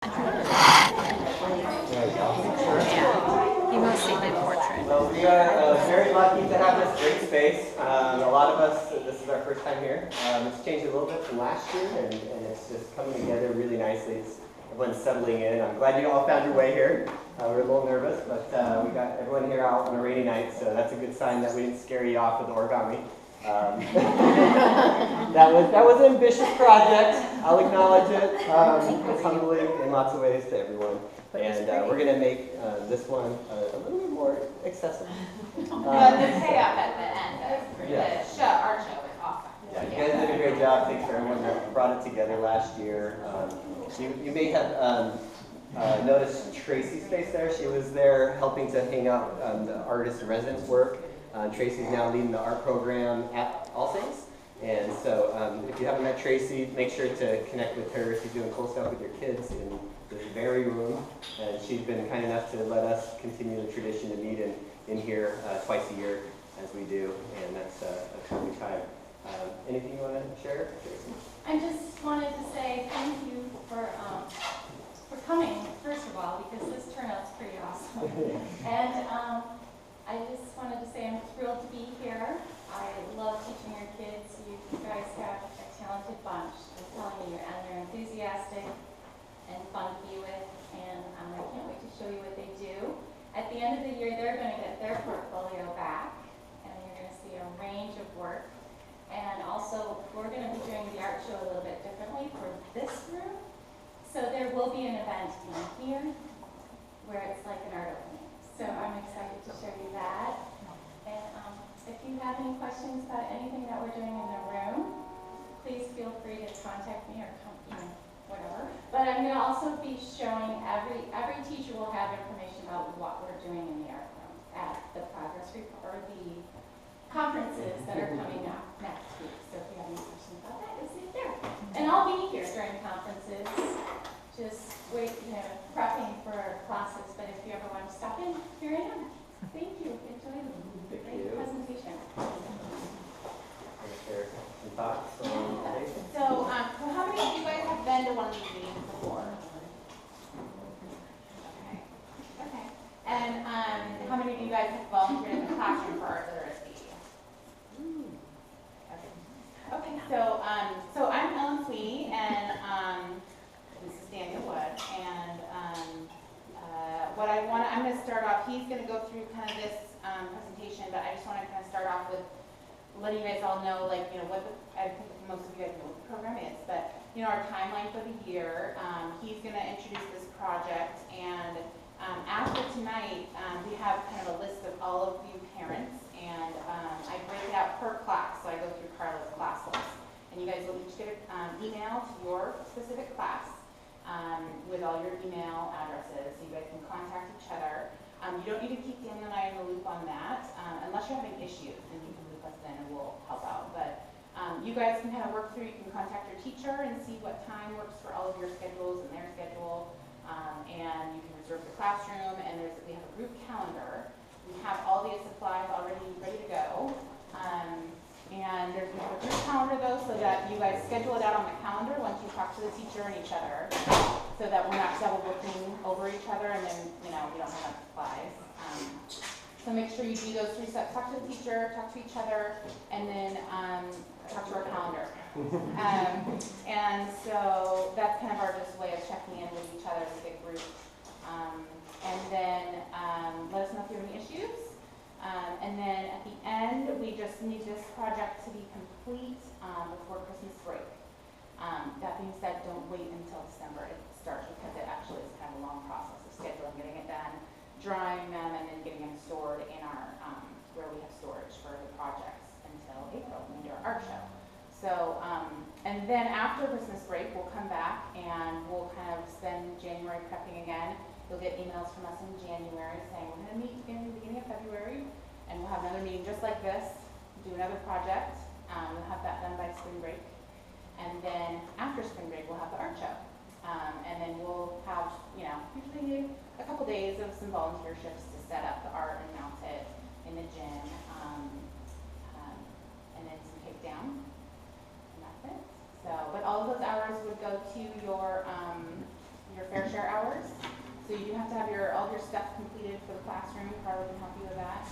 Yeah, he mostly did portrait. Well, we are very lucky to have this great space. A lot of us, this is our first time here. It's changed a little bit from last year, and it's just coming together really nicely. Everyone's settling in. I'm glad you all found your way here. We're a little nervous, but we got everyone here out on a rainy night, so that's a good sign that we didn't scare you off with origami. That was an ambitious project. I'll acknowledge it. It's humbling in lots of ways to everyone. And we're going to make this one a little bit more accessible. The payoff at the end of our show is awesome. Yeah, you guys did a great job. Thanks for everyone that brought it together last year. You may have noticed Tracy's face there. She was there helping to hang out the artist in residence work. Tracy's now leading the art program at All Saints. And so if you haven't met Tracy, make sure to connect with her. She's doing cool stuff with your kids in this very room. And she's been kind enough to let us continue the tradition to meet in here twice a year as we do. And that's a lovely time. Anything you want to share, Tracy? I just wanted to say thank you for coming, first of all, because this turnout's pretty awesome. And I just wanted to say I'm thrilled to be here. I love teaching your kids. You guys have a talented bunch. I'm telling you, and they're enthusiastic and fun to be with. And I can't wait to show you what they do. At the end of the year, they're going to get their portfolio back, and you're going to see a range of work. And also, we're going to be doing the art show a little bit differently for this room. So there will be an event in here where it's like an art opening. So I'm excited to show you that. And if you have any questions about anything that we're doing in the room, please feel free to contact me or whatever. But I'm going to also be showing every teacher will have information about what we're doing in the art room at the progress report or the conferences that are coming up next week. So if you have any questions about that, you'll see it there. And I'll be here during conferences. Just wait, prepping for classes, but if you ever want to stop in, here I am. Thank you. Enjoy the great presentation. Share some thoughts on today? So how many of you guys have been to one of these meetings before? Okay. And how many of you guys have volunteered in the classroom for art literacy? Okay. So I'm Ellen Sweeney, and this is Daniel Wood, and I'm going to start off. He's going to go through kind of this presentation, but I just want to kind of start off with letting you guys all know, I think most of you guys know what the program is, but our timeline for the year. He's going to introduce this project, and after tonight, we have kind of a list of all of you parents, and I break it out per class, so I go through Carla's class list, and you guys will each get an email to your specific class. With all your email addresses, so you guys can contact each other. You don't need to keep Daniel and I in the loop on that, unless you're having issues, then you can loop us in and we'll help out. But you guys can kind of work through, you can contact your teacher and see what time works for all of your schedules and their schedule, and you can reserve the classroom, and we have a group calendar. We have all the supplies already ready to go. And there's a group calendar though, so that you guys schedule it out on the calendar once you talk to the teacher and each other, so that we're not double booking over each other and then we don't have enough supplies. So make sure you do those 3 steps: talk to the teacher, talk to each other, and then talk to our calendar. And so that's kind of our just way of checking in with each other as a big group. And then let us know if you have any issues. And then at the end, we just need this project to be complete before Christmas break. That being said, don't wait until December to start, because it actually is kind of a long process of scheduling, getting it done, drawing them, and then getting them stored in our, where we have storage for the projects until April when we do our art show. So, and then after Christmas break, we'll come back and we'll kind of spend January prepping again. You'll get emails from us in January saying we're going to meet in the beginning of February, and we'll have another meeting just like this, do another project. We'll have that done by spring break. And then after spring break, we'll have the art show. And then we'll have, usually a couple days of some volunteer shifts to set up the art and mount it in the gym. And then some takedown. And that's it. So, but all of those hours would go to your fair share hours. So you do have to have all of your stuff completed for the classroom. Carla can help you with that.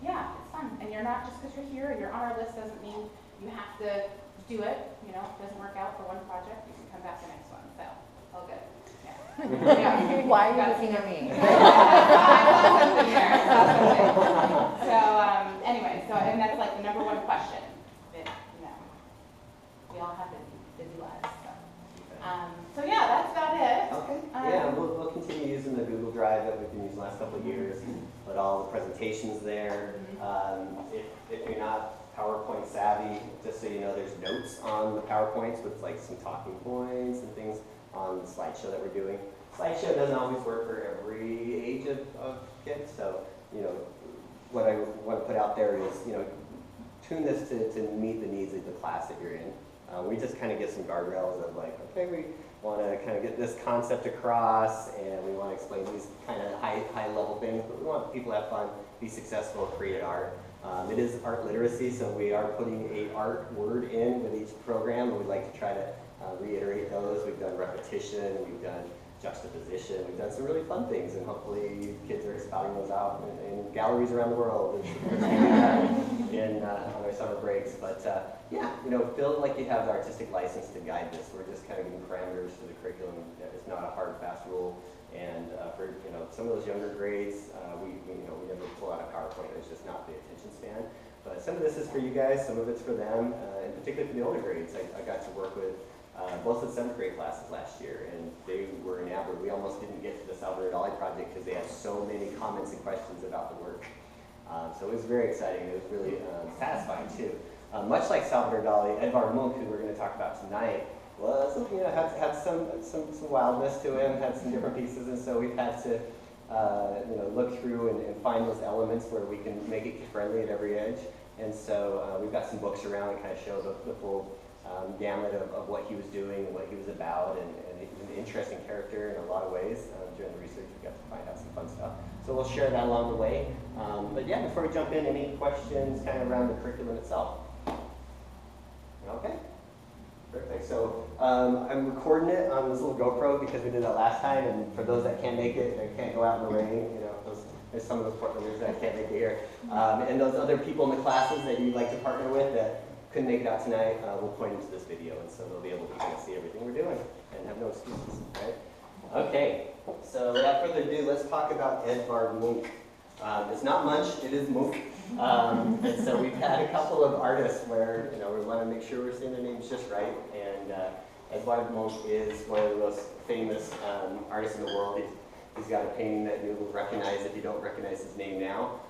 Yeah, it's fun. And you're not, just because you're here and you're on our list doesn't mean you have to do it. You know, if it doesn't work out for one project, you can come back to the next one. So, all good. Yeah. Yeah. Why are you looking at me? So, anyway, and that's like the number one question. We all have busy lives. So yeah, that's about it. Okay. Yeah, we'll continue using the Google Drive that we've been using the last couple of years. Put all the presentations there. If you're not PowerPoint savvy, just so you know, there's notes on the PowerPoints with like some talking points and things on the slideshow that we're doing. Slideshow doesn't always work for every age of kids, so you know what I want to put out there is tune this to meet the needs of the class that you're in. We just kind of get some guardrails of like, okay, we want to kind of get this concept across, and we want to explain these kind of high level things, but we want people to have fun, be successful, create art. It is art literacy, so we are putting an art word in with each program, and we'd like to try to reiterate those. We've done repetition, we've done juxtaposition, we've done some really fun things, and hopefully kids are spouting those out in galleries around the world on our summer breaks. But yeah, feel like you have the artistic license to guide this. We're just kind of giving parameters to the curriculum. It's not a hard, fast rule. And for some of those younger grades, we never pull out a PowerPoint. It's just not the attention span. But some of this is for you guys. Some of it's for them, and particularly for the older grades. I got to work with both of the 7th grade classes last year, and they were enamored. We almost didn't get to the Salvador Dali project because they had so many comments and questions about the work. So it was very exciting. It was really satisfying too. Much like Salvador Dali, Edvard Munch, who we're going to talk about tonight, was had some wildness to him, had some different pieces, and so we've had to look through and find those elements where we can make it kid-friendly at every edge. And so we've got some books around that kind of show the full gamut of what he was doing and what he was about, and he was an interesting character in a lot of ways. During the research, we got to find out some fun stuff. So we'll share that along the way. But yeah, before we jump in, any questions kind of around the curriculum itself? Okay, perfect. So I'm recording it on this little GoPro because we did that last time, and for those that can't make it, they can't go out in the rain, there's some of those Portlanders that can't make it here. And those other people in the classes that you'd like to partner with that couldn't make it out tonight, we'll point them to this video, and so they'll be able to kind of see everything we're doing and have no excuses, right? Okay, so without further ado, let's talk about Edvard Munch. It's not Munch, it is Munch. And so we've had a couple of artists where we want to make sure we're saying their names just right. And Edvard Munch is one of the most famous artists in the world. He's got a painting that you will recognize if you don't recognize his name now.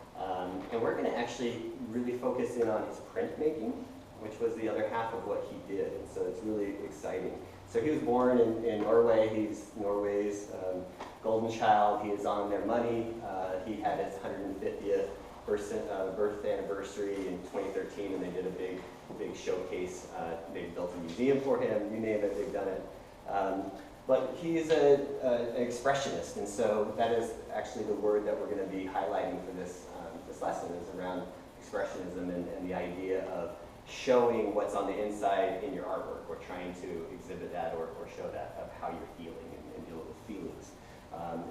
And we're going to actually really focus in on his printmaking, which was the other half of what he did. And so it's really exciting. So he was born in Norway. He's Norway's golden child. He is on their money. He had his 150th birth anniversary in 2013, and they did a big showcase. They built a museum for him. You name it, they've done it. But he's an expressionist, and so that is actually the word that we're going to be highlighting for this lesson, is around expressionism and the idea of showing what's on the inside in your artwork, or trying to exhibit that or show that of how you're feeling and deal with feelings.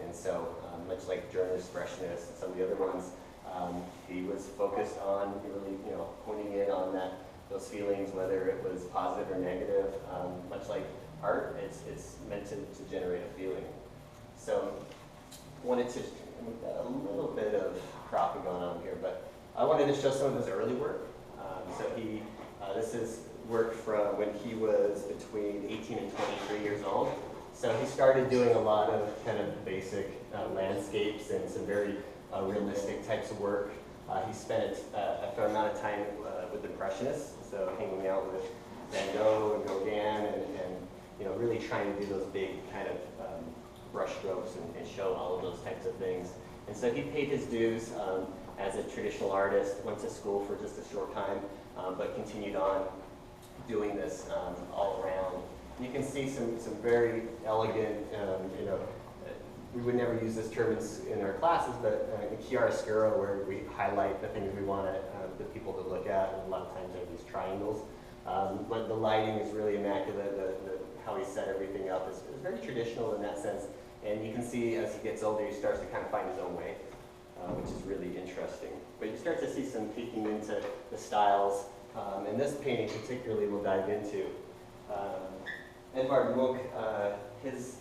And so, much like German expressionists and some of the other ones, he was focused on really, honing in on those feelings, whether it was positive or negative. Much like art, it's meant to generate a feeling. So, wanted to we've got a little bit of cropping going on here, but I wanted to show some of his early work. So this is work from when he was between 18 and 23 years old. So he started doing a lot of kind of basic landscapes and some very realistic types of work. He spent a fair amount of time with Impressionists, so hanging out with Van Gogh and Gauguin, and really trying to do those big kind of brush strokes and show all of those types of things. And so he paid his dues as a traditional artist, went to school for just a short time, but continued on doing this all around. You can see some very elegant, we would never use this term in our classes, but chiaroscuro, where we highlight the things we want the people to look at, and a lot of times they're these triangles. But the lighting is really immaculate. how he set everything up is very traditional in that sense. And you can see as he gets older, he starts to kind of find his own way, which is really interesting. But you start to see some peeking into the styles, and this painting particularly we'll dive into. Edvard Munch, his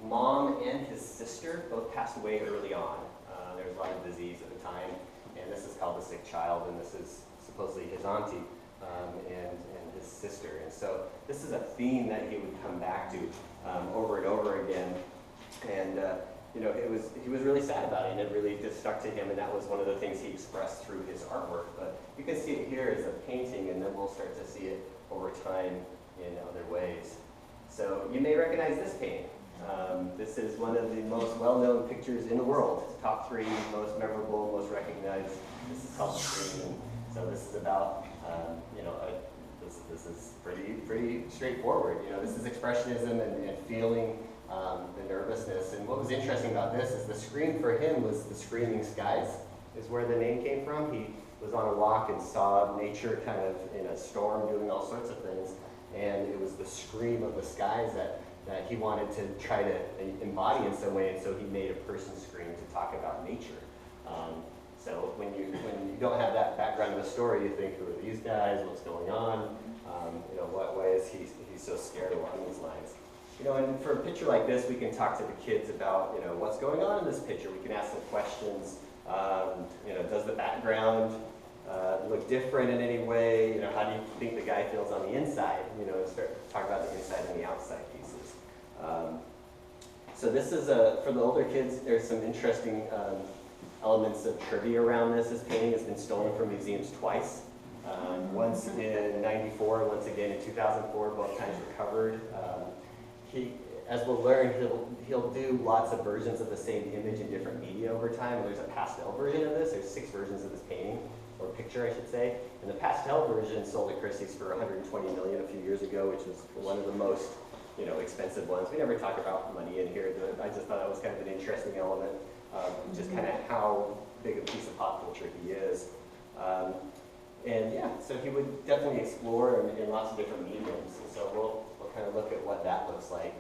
mom and his sister both passed away early on. There was a lot of disease at the time, and this is called The Sick Child, and this is supposedly his auntie and his sister. And so this is a theme that he would come back to over and over again. And you know, he was really sad about it, and it really just stuck to him, and that was one of the things he expressed through his artwork. But you can see it here as a painting, and then we'll start to see it over time in other ways. So you may recognize this painting. This is one of the most well-known pictures in the world. It's top 3 most memorable, most recognized. This is called The Scream. And so this is about, you know, this is pretty straightforward. You know, this is expressionism and feeling the nervousness. And what was interesting about this is the scream for him was the screaming skies, is where the name came from. He was on a walk and saw nature kind of in a storm doing all sorts of things. And it was the scream of the skies that he wanted to try to embody in some way, and so he made a person scream to talk about nature. So when you don't have that background in the story, you think, who are these guys? What's going on? You know, why is he so scared along these lines? You know, and for a picture like this, we can talk to the kids about, you know, what's going on in this picture. We can ask them questions. You know, does the background look different in any way? You know, how do you think the guy feels on the inside? You know, start to talk about the inside and the outside pieces. So this is for the older kids. There's some interesting elements of trivia around this. This painting has been stolen from museums twice. Once in '94, once again in 2004, both times recovered. As we'll learn, he'll do lots of versions of the same image in different media over time. There's a pastel version of this. There's 6 versions of this painting, or picture, I should say. And the pastel version sold at Christie's for $120 million a few years ago, which was one of the most, you know, expensive ones. We never talk about money in here. I just thought that was kind of an interesting element, just kind of how big a piece of pop culture he is. And yeah, so he would definitely explore in lots of different mediums. And so we'll kind of look at what that looks like.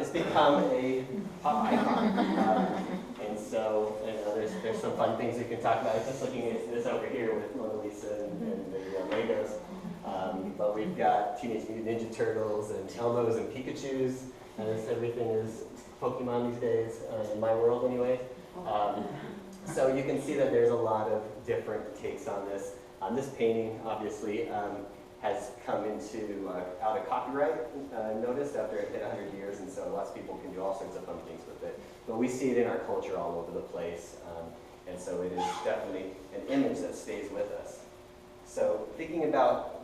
It's become a pop icon. And so, you know, there's some fun things we can talk about. Just looking at this over here with Mona Lisa and the Legos. But we've got Teenage Mutant Ninja Turtles and Elmos and Pikachus. And everything is Pokemon these days, in my world anyway. So you can see that there's a lot of different takes on this. This painting, obviously, has come into out of copyright notice after it hit 100 years, and so lots of people can do all sorts of fun things with it. But we see it in our culture all over the place, and so it is definitely an image that stays with us. So thinking about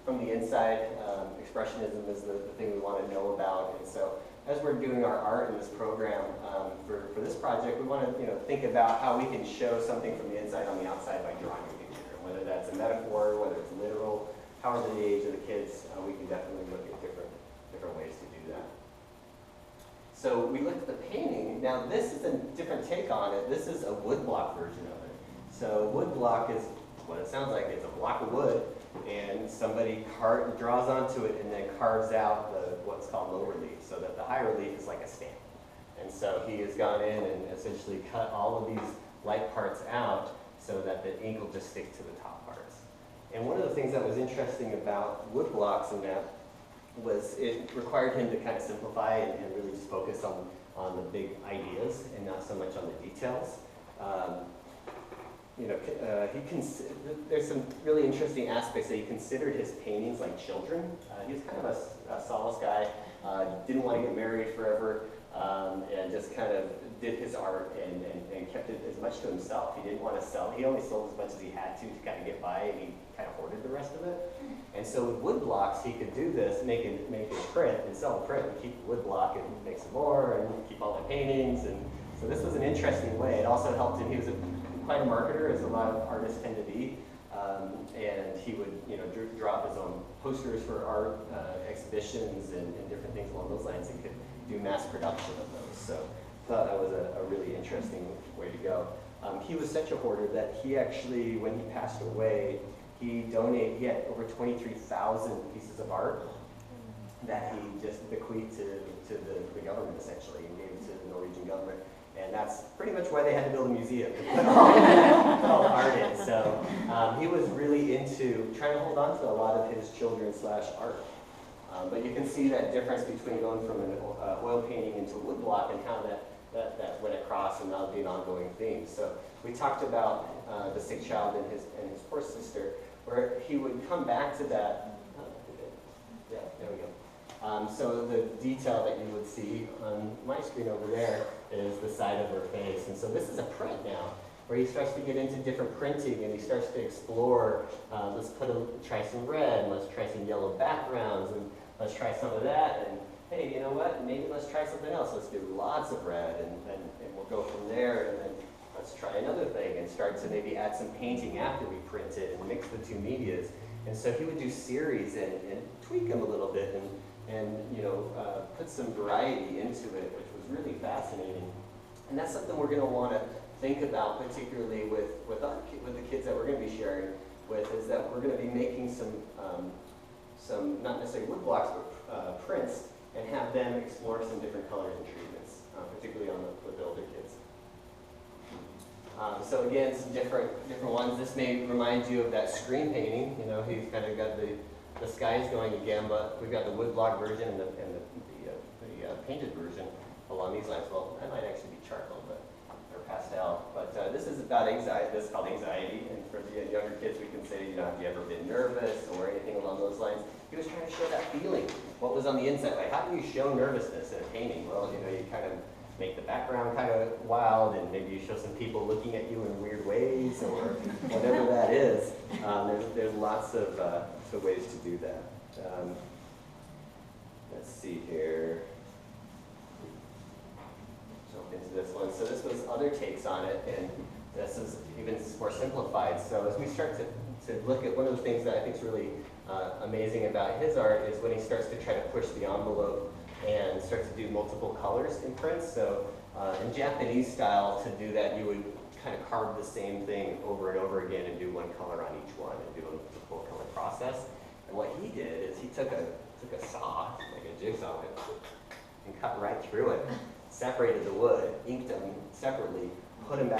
from the inside, expressionism is the thing we want to know about, and so as we're doing our art in this program for this project, we want to think about how we can show something from the inside on the outside by drawing a picture. Whether that's a metaphor, whether it's literal, however the age of the kids, we can definitely look at different ways to do that. So we looked at the painting. Now this is a different take on it. This is a woodblock version of it. So woodblock is what it sounds like. It's a block of wood, and somebody draws onto it and then carves out what's called low relief, so that the high relief is like a stamp. And so he has gone in and essentially cut all of these light parts out, so that the ink will just stick to the top parts. And one of the things that was interesting about wood blocks in that was it required him to kind of simplify and really just focus on the big ideas and not so much on the details. There's some really interesting aspects that he considered his paintings like children. He was kind of a solace guy, didn't want to get married forever, and just kind of did his art and kept it as much to himself. He didn't want to sell. He only sold as much as he had to kind of get by, and he kind of hoarded the rest of it. And so with wood blocks, he could do this, make a print and sell a print and keep the wood block and make some more and keep all the paintings. And so this was an interesting way. It also helped him. He was quite a marketer, as a lot of artists tend to be. And he would draw up his own posters for art exhibitions and different things along those lines, and could do mass production of those. So I thought that was a really interesting way to go. He was such a hoarder that he actually, when he passed away, he had over 23,000 pieces of art. that he just bequeathed to the government, essentially, and gave it to the Norwegian government. And that's pretty much why they had to build a museum, to put all the art in. So he was really into trying to hold on to a lot of his children's art. But you can see that difference between going from an oil painting into woodblock and how that went across and now being an ongoing theme. So we talked about the sick child and his poor sister, where he would come back to that. Yeah, there we go. So the detail that you would see on my screen over there is the side of her face. And so this is a print now, where he starts to get into different printing and he starts to explore, let's try some red, and let's try some yellow backgrounds, and let's try some of that, and hey, you know what, maybe let's try something else. Let's do lots of red, and we'll go from there, and then let's try another thing, and start to maybe add some painting after we print it, and mix the two medias. And so he would do series and tweak them a little bit, and you know, put some variety into it, which was really fascinating. And that's something we're going to want to think about, particularly with the kids that we're going to be sharing with, is that we're going to be making some not necessarily wood blocks, but prints, and have them explore some different colors and treatments, particularly on the older kids. So again, some different ones. This may remind you of that screen painting. You know, he's kind of got the skies going again, but we've got the woodblock version and the painted version along these lines. Well, that might actually be charcoal, or pastel. But this is about anxiety. This is called anxiety, and for the younger kids, we can say, you know, have you ever been nervous or anything along those lines? He was trying to show that feeling. What was on the inside? Like, how do you show nervousness in a painting? Well, you know, you kind of make the background kind of wild, and maybe you show some people looking at you in weird ways, or whatever that is. There's lots of ways to do that. Let's see here. Jump into this one. So this was other takes on it, and this is even more simplified. So as we start to look at one of the things that I think is really amazing about his art is when he starts to try to push the envelope and start to do multiple colors in prints. So in Japanese style, to do that, you would kind of carve the same thing over and over again and do one color on each one and do the full color process. And what he did is he took a saw, like a jigsaw, and cut right through it, separated the wood, inked them separately, put them back